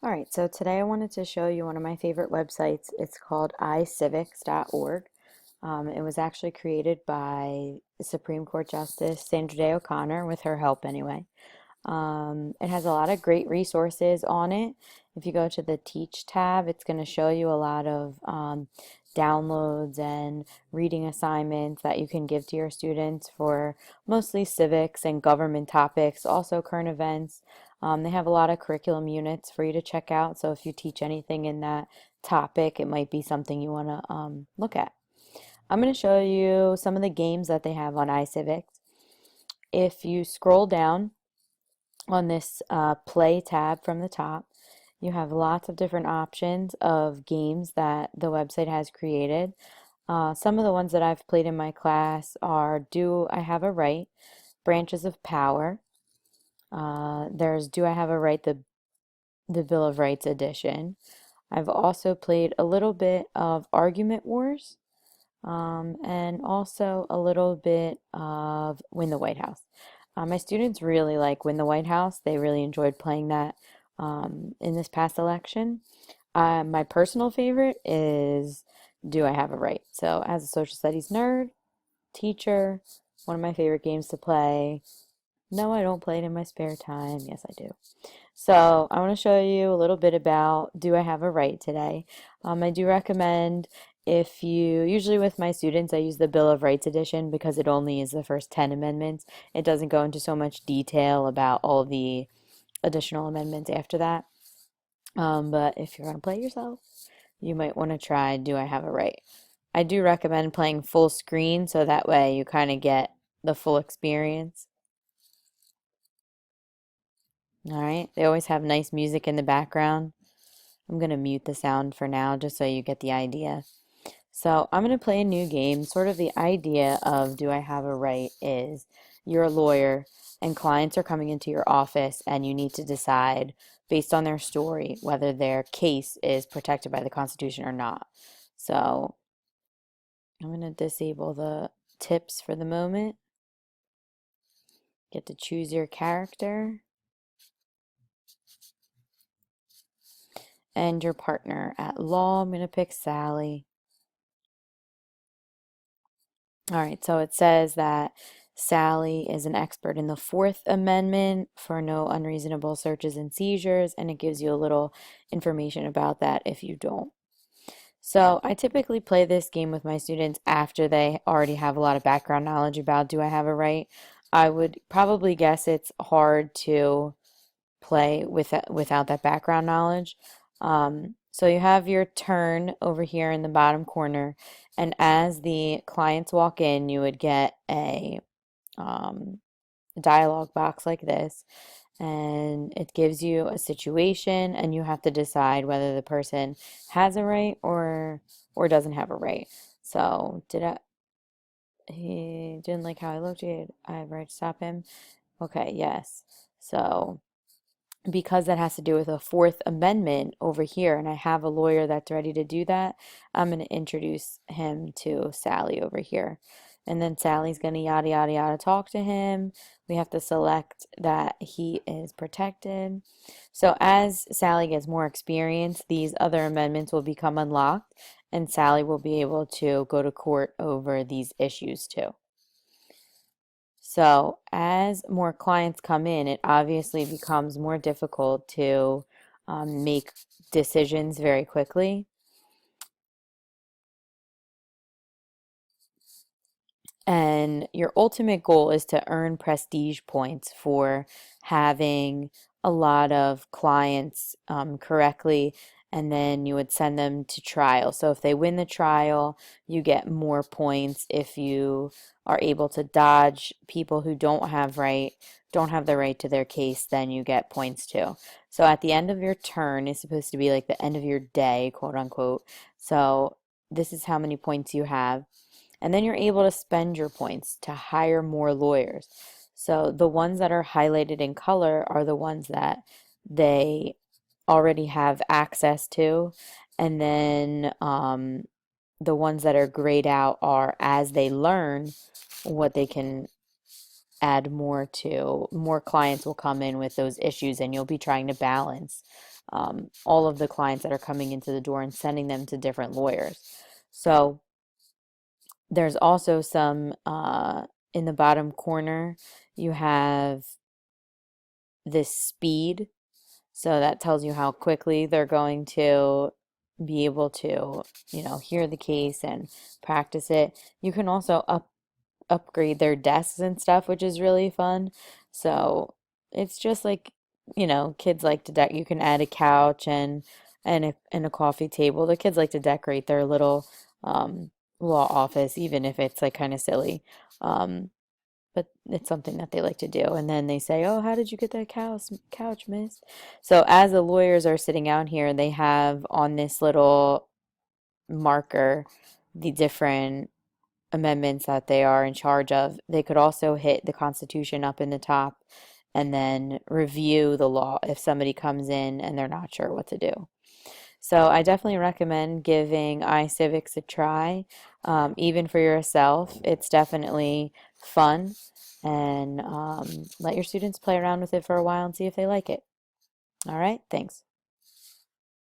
All right, so today I wanted to show you one of my favorite websites. It's called icivics.org. It was actually created by Supreme Court Justice Sandra Day O'Connor, with her help anyway. It has a lot of great resources on it. If you go to the Teach tab, it's going to show you a lot of downloads and reading assignments that you can give to your students for mostly civics and government topics, also current events. They have a lot of curriculum units for you to check out. So if you teach anything in that topic, it might be something you want to look at. I'm going to show you some of the games that they have on iCivics. If you scroll down on this play tab from the top, you have lots of different options of games that the website has created. Some of the ones that I've played in my class are Do I Have a Right? Branches of Power. There's Do I Have a Right? The Bill of Rights edition. I've also played a little bit of Argument Wars, and also a little bit of Win the White House. My students really like Win the White House. They really enjoyed playing that in this past election. My personal favorite is Do I Have a Right? So, as a social studies nerd, teacher, one of my favorite games to play. No, I don't play it in my spare time. Yes, I do. So I want to show you a little bit about Do I Have a Right today. I do recommend, if you, usually with my students, I use the Bill of Rights edition because it only is the first 10 amendments. It doesn't go into so much detail about all the additional amendments after that. But if you're going to play yourself, you might want to try Do I Have a Right? I do recommend playing full screen so that way you kind of get the full experience. All right, they always have nice music in the background. I'm going to mute the sound for now just so you get the idea. So I'm going to play a new game. Sort of the idea of Do I Have a Right is you're a lawyer and clients are coming into your office and you need to decide based on their story whether their case is protected by the Constitution or not. So I'm going to disable the tips for the moment. Get to choose your character and your partner. At law, I'm going to pick Sally. All right, so it says that Sally is an expert in the Fourth Amendment for no unreasonable searches and seizures, and it gives you a little information about that if you don't. So I typically play this game with my students after they already have a lot of background knowledge about Do I Have a Right? I would probably guess it's hard to play without that background knowledge. So you have your turn over here in the bottom corner, and as the clients walk in, you would get a dialogue box like this, and it gives you a situation, and you have to decide whether the person has a right or doesn't have a right. So he didn't like how I looked. I have a right to stop him. Okay, yes. So because that has to do with a Fourth Amendment over here, and I have a lawyer that's ready to do that, I'm going to introduce him to Sally over here. And then Sally's going to yada, yada, yada talk to him. We have to select that he is protected. So as Sally gets more experience, these other amendments will become unlocked, and Sally will be able to go to court over these issues too. So as more clients come in, it obviously becomes more difficult to make decisions very quickly. And your ultimate goal is to earn prestige points for having a lot of clients correctly, and then you would send them to trial. So if they win the trial, you get more points. If you are able to dodge people who don't have the right to their case, then you get points too. So at the end of your turn is supposed to be like the end of your day, quote unquote. So this is how many points you have. And then you're able to spend your points to hire more lawyers. So the ones that are highlighted in color are the ones that they already have access to. And then the ones that are grayed out are as they learn what they can add more to. More clients will come in with those issues, and you'll be trying to balance all of the clients that are coming into the door and sending them to different lawyers. So there's also some in the bottom corner, you have this speed. So that tells you how quickly they're going to be able to, hear the case and practice it. You can also upgrade their desks and stuff, which is really fun. So it's just like, kids like to you can add a couch and a coffee table. The kids like to decorate their little law office, even if it's like kind of silly. But it's something that they like to do. And then they say, "Oh, how did you get that couch, miss?" So as the lawyers are sitting out here, they have on this little marker the different amendments that they are in charge of. They could also hit the Constitution up in the top and then review the law if somebody comes in and they're not sure what to do. So I definitely recommend giving iCivics a try, even for yourself. It's definitely fun, and let your students play around with it for a while and see if they like it. All right, thanks.